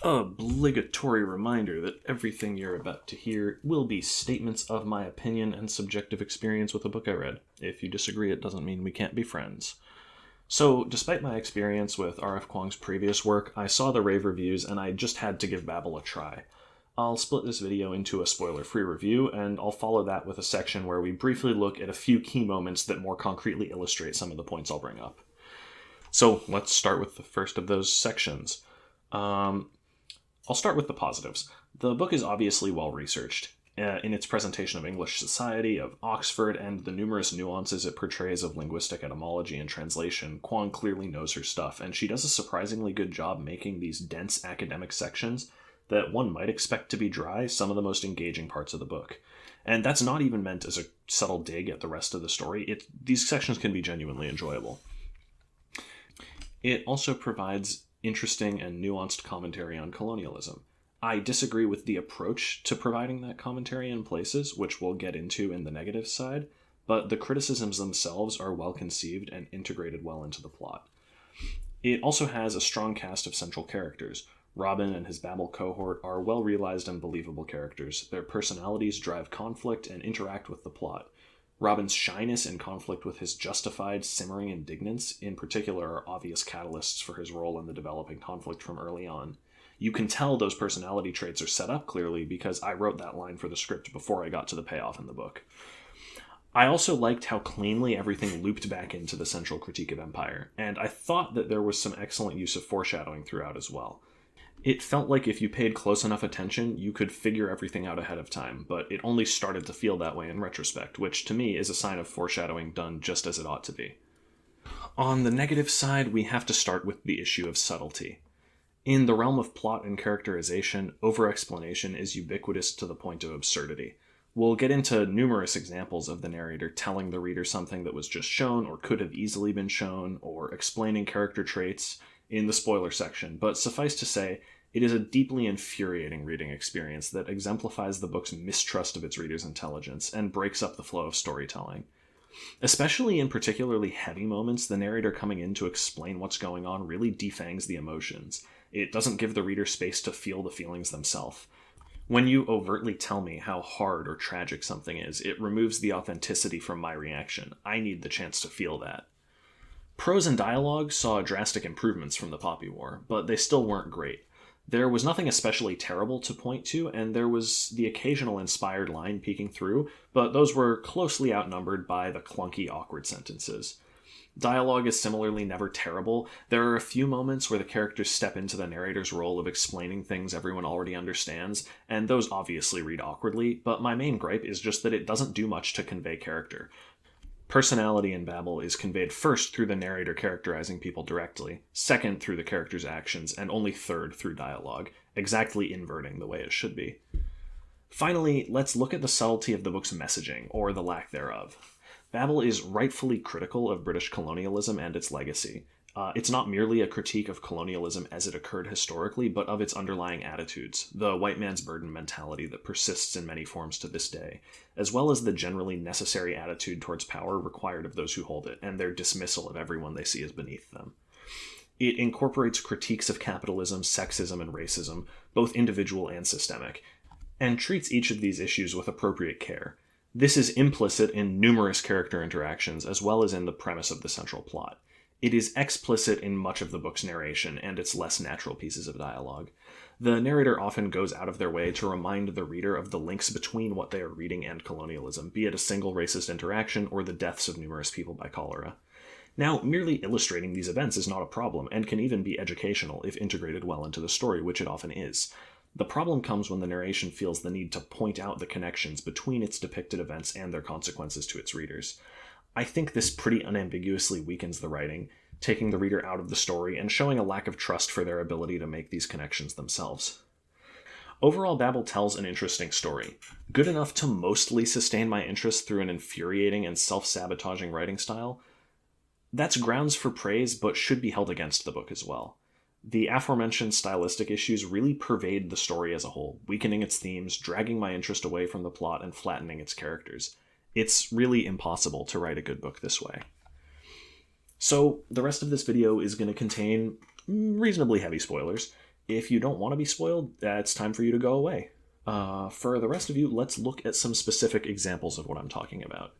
Obligatory reminder that everything you're about to hear will be statements of my opinion and subjective experience with a book I read. If you disagree, it doesn't mean we can't be friends. So, despite my experience with R.F. Kuang's previous work, I saw the rave reviews and I just had to give Babel a try. I'll split this video into a spoiler-free review, and I'll follow that with a section where we briefly look at a few key moments that more concretely illustrate some of the points I'll bring up. So, let's start with the first of those sections. I'll start with the positives. The book is obviously well-researched. In its presentation of English society, of Oxford, and the numerous nuances it portrays of linguistic etymology and translation, Kuang clearly knows her stuff, and she does a surprisingly good job making these dense academic sections that one might expect to be dry some of the most engaging parts of the book. And that's not even meant as a subtle dig at the rest of the story. These sections can be genuinely enjoyable. It also provides interesting and nuanced commentary on colonialism. I disagree with the approach to providing that commentary in places, which we'll get into in the negative side, but the criticisms themselves are well conceived and integrated well into the plot. It also has a strong cast of central characters. Robin and his Babel cohort are well realized and believable characters. Their personalities drive conflict and interact with the plot. Robin's shyness in conflict with his justified, simmering indignance, in particular, are obvious catalysts for his role in the developing conflict from early on. You can tell those personality traits are set up clearly because I wrote that line for the script before I got to the payoff in the book. I also liked how cleanly everything looped back into the central critique of empire, and I thought that there was some excellent use of foreshadowing throughout as well. It felt like if you paid close enough attention, you could figure everything out ahead of time, but it only started to feel that way in retrospect, which to me is a sign of foreshadowing done just as it ought to be. On the negative side, we have to start with the issue of subtlety. In the realm of plot and characterization, over-explanation is ubiquitous to the point of absurdity. We'll get into numerous examples of the narrator telling the reader something that was just shown or could have easily been shown, or explaining character traits in the spoiler section, but suffice to say, it is a deeply infuriating reading experience that exemplifies the book's mistrust of its reader's intelligence and breaks up the flow of storytelling. Especially in particularly heavy moments, the narrator coming in to explain what's going on really defangs the emotions. It doesn't give the reader space to feel the feelings themselves. When you overtly tell me how hard or tragic something is, it removes the authenticity from my reaction. I need the chance to feel that. Prose and dialogue saw drastic improvements from the Poppy War, but they still weren't great. There was nothing especially terrible to point to, and there was the occasional inspired line peeking through, but those were closely outnumbered by the clunky, awkward sentences. Dialogue is similarly never terrible. There are a few moments where the characters step into the narrator's role of explaining things everyone already understands, and those obviously read awkwardly, but my main gripe is just that it doesn't do much to convey character. Personality in Babel is conveyed first through the narrator characterizing people directly, second through the character's actions, and only third through dialogue, exactly inverting the way it should be. Finally, let's look at the subtlety of the book's messaging, or the lack thereof. Babel is rightfully critical of British colonialism and its legacy. It's not merely a critique of colonialism as it occurred historically, but of its underlying attitudes, the white man's burden mentality that persists in many forms to this day, as well as the generally necessary attitude towards power required of those who hold it, and their dismissal of everyone they see as beneath them. It incorporates critiques of capitalism, sexism, and racism, both individual and systemic, and treats each of these issues with appropriate care. This is implicit in numerous character interactions, as well as in the premise of the central plot. It is explicit in much of the book's narration and its less natural pieces of dialogue. The narrator often goes out of their way to remind the reader of the links between what they are reading and colonialism, be it a single racist interaction or the deaths of numerous people by cholera. Now, merely illustrating these events is not a problem, and can even be educational if integrated well into the story, which it often is. The problem comes when the narration feels the need to point out the connections between its depicted events and their consequences to its readers. I think this pretty unambiguously weakens the writing, taking the reader out of the story and showing a lack of trust for their ability to make these connections themselves. Overall, Babel tells an interesting story, good enough to mostly sustain my interest through an infuriating and self-sabotaging writing style. That's grounds for praise, but should be held against the book as well. The aforementioned stylistic issues really pervade the story as a whole, weakening its themes, dragging my interest away from the plot, and flattening its characters. It's really impossible to write a good book this way. So, the rest of this video is going to contain reasonably heavy spoilers. If you don't want to be spoiled, it's time for you to go away. For the rest of you, let's look at some specific examples of what I'm talking about.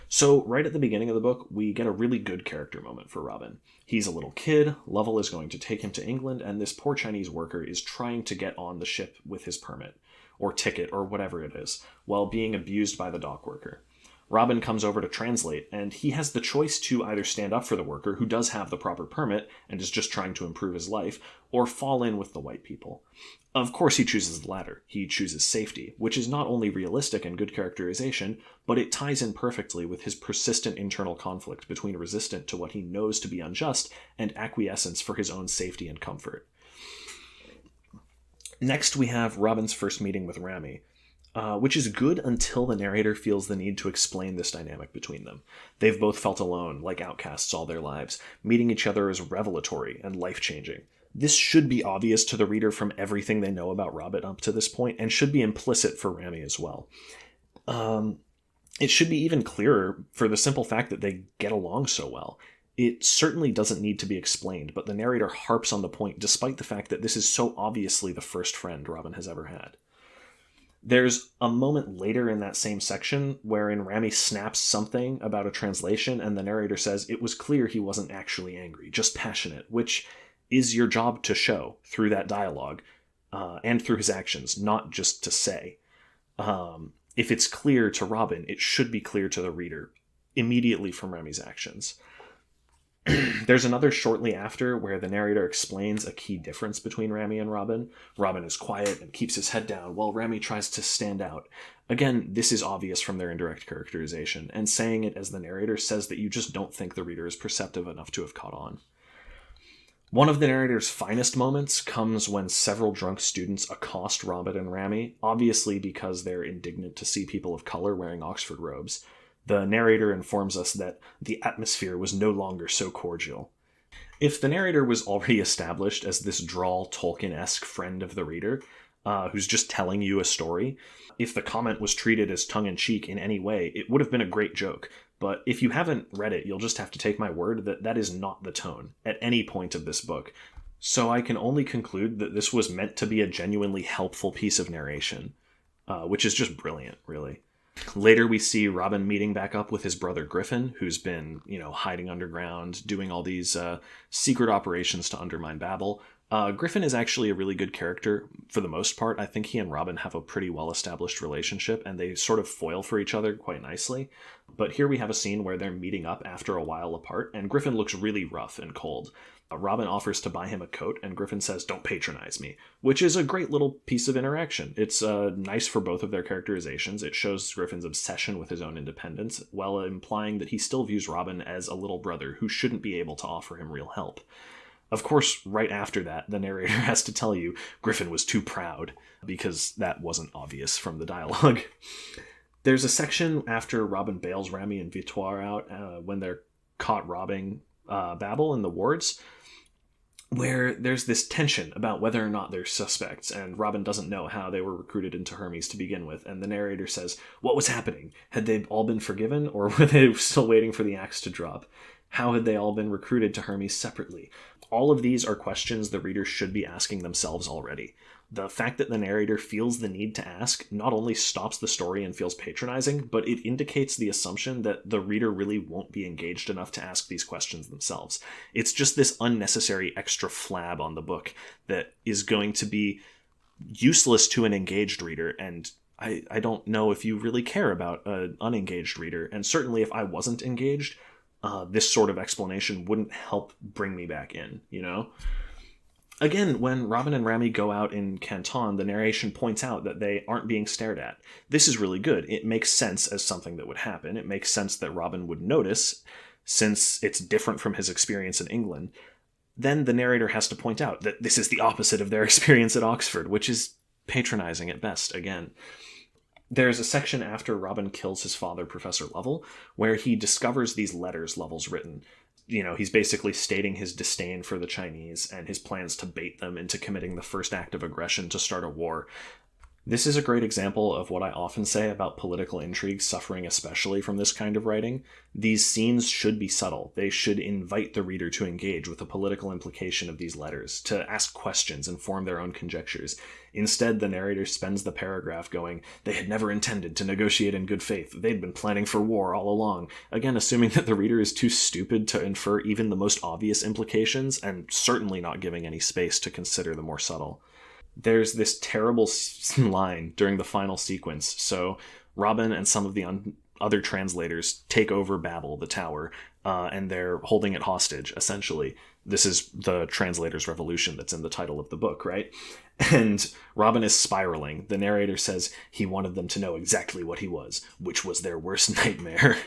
So right at the beginning of the book, we get a really good character moment for Robin. He's a little kid, Lovell is going to take him to England, and this poor Chinese worker is trying to get on the ship with his permit, or ticket, or whatever it is, while being abused by the dock worker. Robin comes over to translate, and he has the choice to either stand up for the worker, who does have the proper permit and is just trying to improve his life, or fall in with the white people. Of course he chooses the latter. He chooses safety, which is not only realistic and good characterization, but it ties in perfectly with his persistent internal conflict between resistance to what he knows to be unjust and acquiescence for his own safety and comfort. Next, we have Robin's first meeting with Rami, which is good until the narrator feels the need to explain this dynamic between them. They've both felt alone, like outcasts all their lives. Meeting each other is revelatory and life-changing. This should be obvious to the reader from everything they know about Robin up to this point, and should be implicit for Rami as well. It should be even clearer for the simple fact that they get along so well. It certainly doesn't need to be explained, but the narrator harps on the point despite the fact that this is so obviously the first friend Robin has ever had. There's a moment later in that same section wherein Rami snaps something about a translation and the narrator says it was clear he wasn't actually angry, just passionate, which is your job to show through that dialogue and through his actions, not just to say. If it's clear to Robin, it should be clear to the reader immediately from Rami's actions. There's another shortly after where the narrator explains a key difference between Rami and Robin. Robin is quiet and keeps his head down while Rami tries to stand out. Again, this is obvious from their indirect characterization, and saying it as the narrator says that you just don't think the reader is perceptive enough to have caught on. One of the narrator's finest moments comes when several drunk students accost Robin and Rami, obviously because they're indignant to see people of color wearing Oxford robes. The narrator informs us that the atmosphere was no longer so cordial. If the narrator was already established as this drawl Tolkien-esque friend of the reader, who's just telling you a story, if the comment was treated as tongue-in-cheek in any way, it would have been a great joke. But if you haven't read it, you'll just have to take my word that that is not the tone at any point of this book. So I can only conclude that this was meant to be a genuinely helpful piece of narration, which is just brilliant, really. Later, we see Robin meeting back up with his brother Griffin, who's been, hiding underground, doing all these secret operations to undermine Babel. Griffin is actually a really good character for the most part. I think he and Robin have a pretty well-established relationship, and they sort of foil for each other quite nicely. But here we have a scene where they're meeting up after a while apart, and Griffin looks really rough and cold. Robin offers to buy him a coat, and Griffin says, "Don't patronize me," which is a great little piece of interaction. It's nice for both of their characterizations. It shows Griffin's obsession with his own independence, while implying that he still views Robin as a little brother who shouldn't be able to offer him real help. Of course, right after that, the narrator has to tell you Griffin was too proud, because that wasn't obvious from the dialogue. There's a section after Robin bails Rami and Victoire out when they're caught robbing Babel in the wards, where there's this tension about whether or not they're suspects, and Robin doesn't know how they were recruited into Hermes to begin with, and the narrator says, what was happening? Had they all been forgiven, or were they still waiting for the axe to drop? How had they all been recruited to Hermes separately? All of these are questions the reader should be asking themselves already. The fact that the narrator feels the need to ask not only stops the story and feels patronizing, but it indicates the assumption that the reader really won't be engaged enough to ask these questions themselves. It's just this unnecessary extra flab on the book that is going to be useless to an engaged reader, and I don't know if you really care about an unengaged reader, and certainly if I wasn't engaged, this sort of explanation wouldn't help bring me back in, Again, when Robin and Rami go out in Canton, the narration points out that they aren't being stared at. This is really good. It makes sense as something that would happen. It makes sense that Robin would notice, since it's different from his experience in England. Then the narrator has to point out that this is the opposite of their experience at Oxford, which is patronizing at best, again. There's a section after Robin kills his father, Professor Lovell, where he discovers these letters Lovell's written. He's basically stating his disdain for the Chinese and his plans to bait them into committing the first act of aggression to start a war. This is a great example of what I often say about political intrigue suffering especially from this kind of writing. These scenes should be subtle. They should invite the reader to engage with the political implication of these letters, to ask questions and form their own conjectures. Instead, the narrator spends the paragraph going, "They had never intended to negotiate in good faith. They'd been planning for war all along." Again, assuming that the reader is too stupid to infer even the most obvious implications, and certainly not giving any space to consider the more subtle. There's this terrible line during the final sequence. So Robin and some of the other translators take over Babel, the tower, and they're holding it hostage, essentially. This is the translator's revolution that's in the title of the book, right? And Robin is spiraling. The narrator says he wanted them to know exactly what he was, which was their worst nightmare.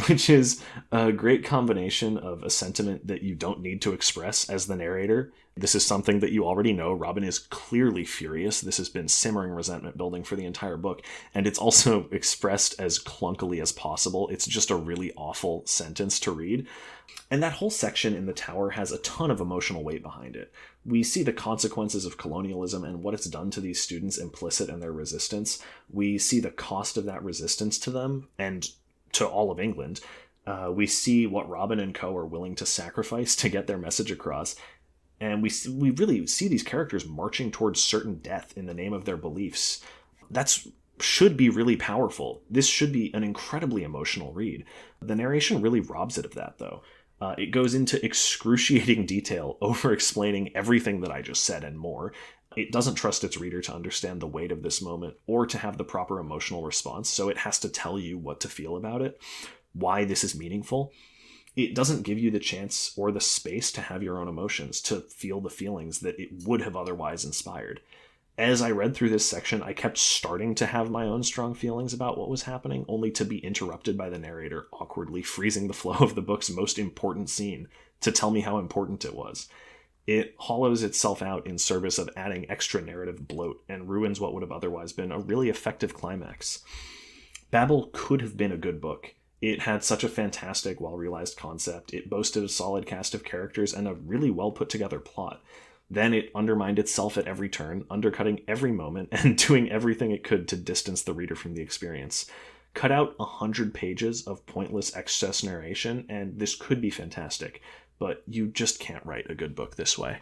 Which is a great combination of a sentiment that you don't need to express as the narrator. This is something that you already know. Robin is clearly furious. This has been simmering resentment building for the entire book. And it's also expressed as clunkily as possible. It's just a really awful sentence to read. And that whole section in the tower has a ton of emotional weight behind it. We see the consequences of colonialism and what it's done to these students implicit in their resistance. We see the cost of that resistance to them and to all of England. We see what Robin and co are willing to sacrifice to get their message across. And we really see these characters marching towards certain death in the name of their beliefs. That should be really powerful. This should be an incredibly emotional read. The narration really robs it of that, though. It goes into excruciating detail, over-explaining everything that I just said and more. It doesn't trust its reader to understand the weight of this moment or to have the proper emotional response, so it has to tell you what to feel about it, why this is meaningful. It doesn't give you the chance or the space to have your own emotions, to feel the feelings that it would have otherwise inspired. As I read through this section, I kept starting to have my own strong feelings about what was happening, only to be interrupted by the narrator awkwardly freezing the flow of the book's most important scene to tell me how important it was. It hollows itself out in service of adding extra narrative bloat and ruins what would have otherwise been a really effective climax. Babel could have been a good book. It had such a fantastic, well-realized concept. It boasted a solid cast of characters and a really well-put-together plot. Then it undermined itself at every turn, undercutting every moment and doing everything it could to distance the reader from the experience. Cut out 100 pages of pointless excess narration, and this could be fantastic. But you just can't write a good book this way.